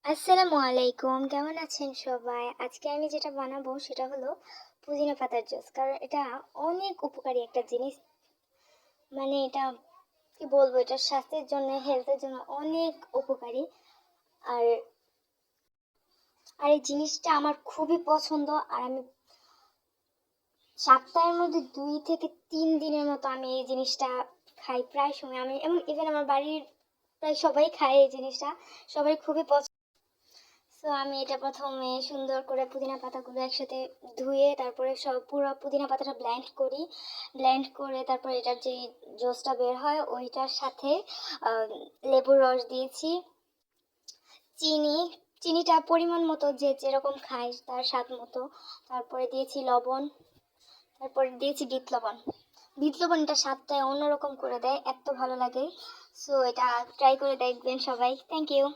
আসসালামু আলাইকুম, কেমন আছেন সবাই? আজকে আমি যেটা বানাবো সেটা হলো পুদিনা পাতার জুস। কারণ এটা অনেক উপকারী একটা জিনিস। মানে এটা কি বলবো, এটা স্বাস্থ্যের জন্য, হেলথের জন্য অনেক উপকারী। আর আর এই জিনিসটা আমার খুবই পছন্দ। আর আমি সপ্তাহের মধ্যে 2 থেকে 3 দিনের মতো আমি এই জিনিসটা খাই প্রায় সময়। আমি এমন ইভেন আমার বাড়ির প্রায় সবাই খায় এই জিনিসটা। সবাই খুবই পছন্দ। সো আমি এটা প্রথমে সুন্দর করে পুদিনা পাতাগুলো একসাথে ধুয়ে তারপরে সব পুরো পুদিনা পাতাটা ব্লেন্ড করে তারপর এটার যে জুসটা বের হয় ওইটার সাথে লেবুর রস দিয়েছি, চিনি, চিনিটা পরিমাণ মতো যে যেরকম খায় তার স্বাদ মতো। তারপরে দিয়েছি লবণ, তারপরে দিয়েছি বিট লবণ। বিট লবণটা স্বাদটা অন্যরকম করে দেয়, এত ভালো লাগে। সো এটা ট্রাই করে দেখবেন সবাই। Thank you.